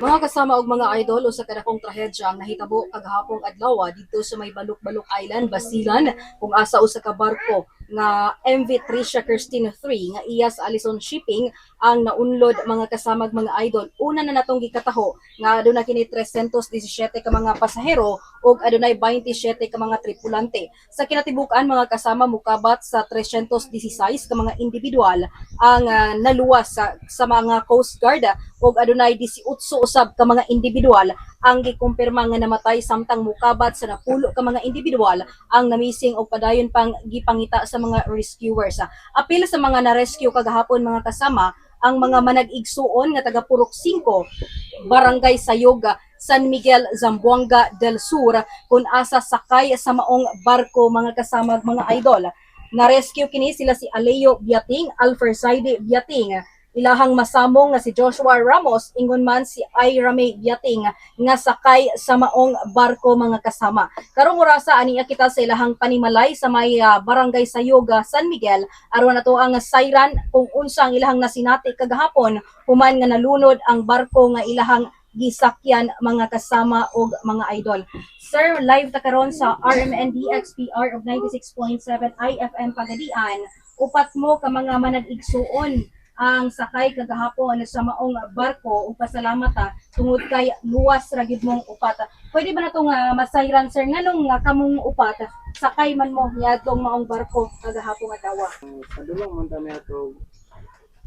Mga kasama og mga idol usa ka dakong trahedya ang nahitabo kagahapong adlaw didto sa may Baluk-Baluk Island, Basilan, kung asa usa ka barko nga MV Tricia Christine 3 nga iya sa Allison Shipping ang naunlod mga kasamag mga idol. Una na natong gikataho nga aduna kini 317 ka mga pasahero ug adunay 27 ka mga tripulante. Sa kinatibukan mga kasama mukabat sa 316 ka mga individual ang naluwas sa mga Coast Guard ug adunay 18 usab ka mga individual ang gikumpirma nga namatay samtang mukabat sa napulo ka mga individual ang namising og padayon pang gipangita sa mga rescuers. Apil sa mga na-rescue kagahapon mga kasama ang mga manag-igsuon nga taga Purok 5, Barangay Sayog, San Miguel, Zamboanga del Sur kun asa sakay sa maong barko mga kasama mga idol. Na-rescue kini sila si Aleo Biating, Alfersaide Biating, ilahang masamong nga si Joshua Ramos, ingon man si Ira May Biating nga sakay sa maong barko mga kasama. Karong orasa ani kita sa ilahang panimalay sa may Barangay Sayoga, San Miguel, aron nato ang sayran kung unsa ang ilahang nasinati kagahapon human nga nalunod ang barko nga ilahang gisakyan mga kasama og mga idol. Sir, live ta karon sa RMND XPR of 96.7 IFM Pagadian. Upat mo ka mga manag-igsuon ang sakay kagahapon sa maong barko ug pasalamat tungod kay luwas ra gyud mong upat. Pwede ba natong masayran sir nganong kamong upat sakay man mo niadtong maong barko kagahapon adlaw? Padulong man kami ato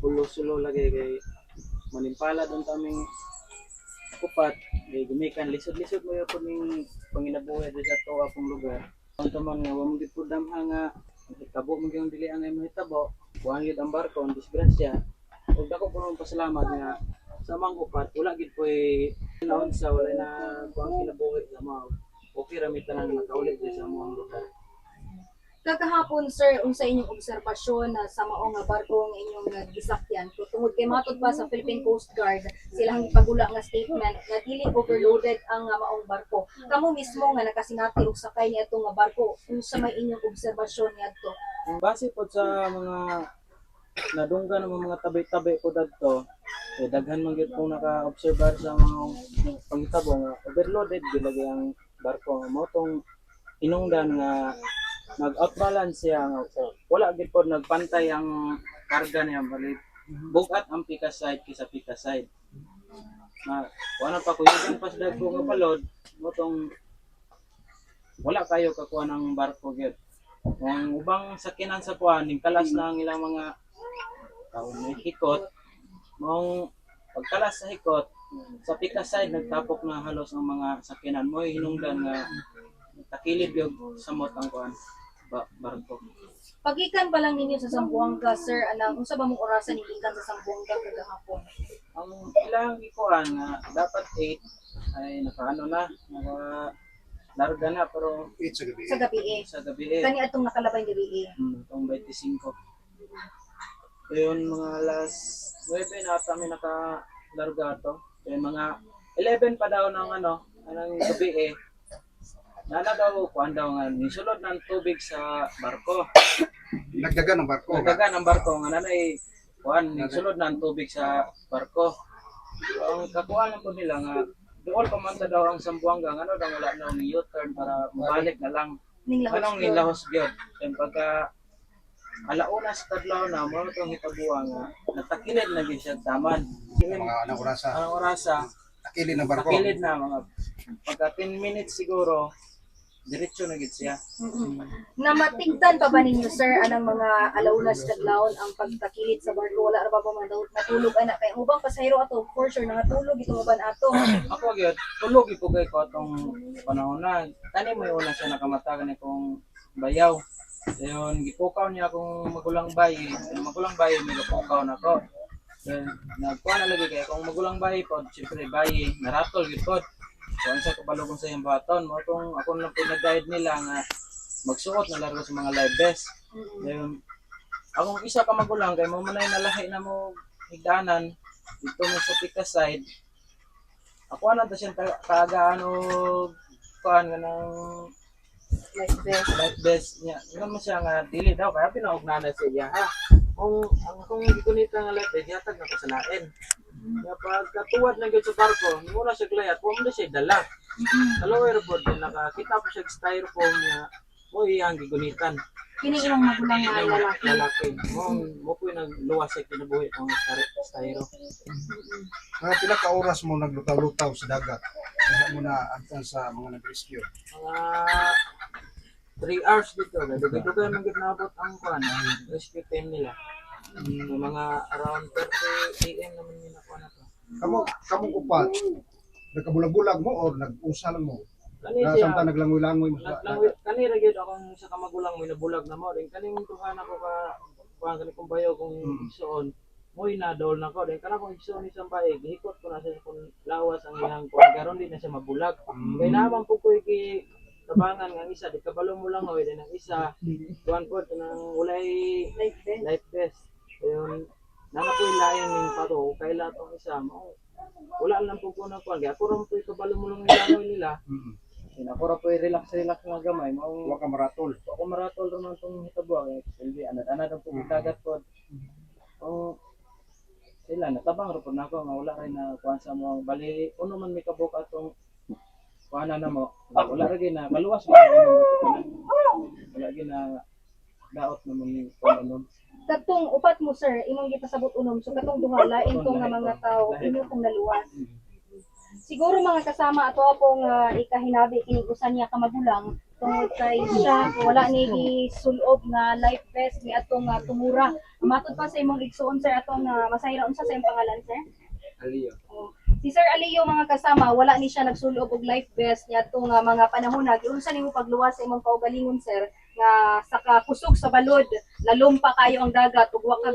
ulo-sulo lagi kay manimpala doon kaming upat kay gumikan lisod-lisod mo yapon ning panginabuhi di sa to akong lugar. Ang taman nga wa mo gid pud damha nga hitabo mo gyud dili ang mahitabo. Kuhaan gid ang barko ang disgrasya. Ug dako po pasalamat nga sa mga upat wala gid po'y naon sa wala na kuang kinabuhi sa mga okay ra mi tanan nakaulit di sa mga lugar. Kagahapon sir, unsa inyong obserbasyon sa maong barko nga inyong gisakyan? Tungod kay matod pa sa Philippine Coast Guard, silang ipagula nga statement nga dili overloaded ang maong barko. Kamo mismo nga nakasinati og sakay niadto nga barko, unsa may inyong obserbasyon niadto? Base po sa mga nadunggan ng mga tabi-tabi po dagto, daghan man gyud po naka-obserbar sa mga pangitabo nga overloaded gyud lagi ang barko. Mao tong hinungdan nga nag-outbalance siya nga wala gid po nagpantay ang karga niya bali bugat ang pika side kisa pika side. Na wala pa ko yung pas dagko nga balod mo tong wala kayo kakuha ng barko gyud. Ang ubang sakinan sa kuan ning kalas na ang ilang mga may hikot mong pagkalas sa hikot sa pika side nagtapok na halos ang mga sakinan mo hinungdan nga takilid yung samot ang kuan barko. Pagikan pa lang ninyo sa Zamboanga sir, anang unsa ba mong orasan gikan sa Zamboanga kagahapon? Ang ilang ikuan nga dapat 8 ay nakaano na larga na pero 8 sa gabi. Sa gabi sa gabi Kani atong nakalabay gabi itong 25. Yun mga alas 9 na kami nakalarga to. Yung mga 11 pa daw ng anong gabi nana daw kuan daw nga nisulod ng tubig sa barko. Nagdagan ng barko. Nagdagan ng barko nga nanay kuan nisulod ng tubig sa barko. Ang kakuan po nila nga doon pamanta daw ang Zamboanga daw wala na ni U-turn para mabalik na lang. Anong nilahos gyud. Kaya pagka alauna sa kadlaw na mo itong hitabuha nga natakilid na gyud siya taman. Mga anong orasa. Ang orasa Takilid ng barko. takilid na mga pagka 10 minutes siguro diretso na gid siya. Namatigdan pa ba ninyo sir anang mga alaunas kadlawon ang pagtakilid sa barko? Wala ra ba natulog ana kay ubang pasahero ato for sure natulog ito uban ato. Ako gyud tulog gyud ko kay ko atong panahon na tani mo una siya nakamatagan ni kong bayaw. Ayun gipukaw niya akong magulang bayi. Magulang bayi may gipukaw na ko. Then nagkuha na lagi kay kung magulang bayi po syempre bayi naratol gyud pod. Kung sa kabalugong sa iyang baton, mo itong ako lang pinag-guide nila nga magsuot na laro sa mga live vest. Akong isa ka magulang, kay mo manay nalahi na mo higdanan, dito mo sa pika side. Ako na to siyang kuhaan nga ng live vest niya. Nga mo siya nga dili daw, kaya pinaugnanan siya ha. Kung akong gikunita nga live vest, yatag na ko sa lain. Kaya pag katuwad na gyud sa barko, muna siya glayat, wa mo na siya dala. Kalower board din nakakita po siya styrofoam niya. Mo iyang gigunitan. Kini ilang magulang nga lalaki. Lalaki. Mo po nagluwas sa kinabuhi ng styro. Mga pila ka oras mo naglutaw-lutaw sa dagat. Kaya mo na antan sa mga nag-rescue. Mga 3 hours dito. Dugay-dugay man gid naabot ang kuan, ang rescue team nila. Mga around 30 AM naman nila kuan na to. Kamong upat, nagkabulag-bulag mo o nag-usa lang mo? Kani Na siya, samtang naglangoy-langoy mo sa dagat. kani ra gyud akong sa kamagulang mo nabulag na mo. Rin kaning tuhan ako ka kuan kani kong bayo kung igsoon. Moy na dol na ko. Rin kana kong igsoon isang bae, gihikot ko na siya kung lawas ang iyang kuan karon di na siya mabulag. Kay naman po ko iki tabangan nga isa di kabalo mo lang oy din ang isa. Kuan po nang ulay life vest. Ayun, nana po ilayan ning pato kay lahat ang isa mo. Wala lang po ko na kuan. Ako ron po kabalo mo lang ang nila. Ako ra po relax nga gamay mo. Wa ka maratol. Ako maratol ron tong hitabo kay silbi anad ang dagat po. Oh sila natabang ra po nako nga wala rin na kuan sa mo bali uno man may kabuk atong kuana na mo. Wala ra gyud na maluwas gyud wala gyud na daot naman ni kuan Katong upat mo sir, imong gipasabot unom. So katong duha lain tong nga mga tao inyo pong naluwas. Siguro mga kasama ato pong ikahinabi kini usan niya ka magulang tungod kay siya wala ni gisulob nga life vest ni atong tumura. Matod pa sa imong igsuon sir atong masahira unsa sa imong pangalan sir? Aliyo. Si Sir Aliyo mga kasama, wala ni siya nagsulob og life vest niya itong mga panahon na giunsa nimo pagluwas sa imong kaugalingon sir nga sa kusog sa balod lalumpa kayo ang dagat ug wa ka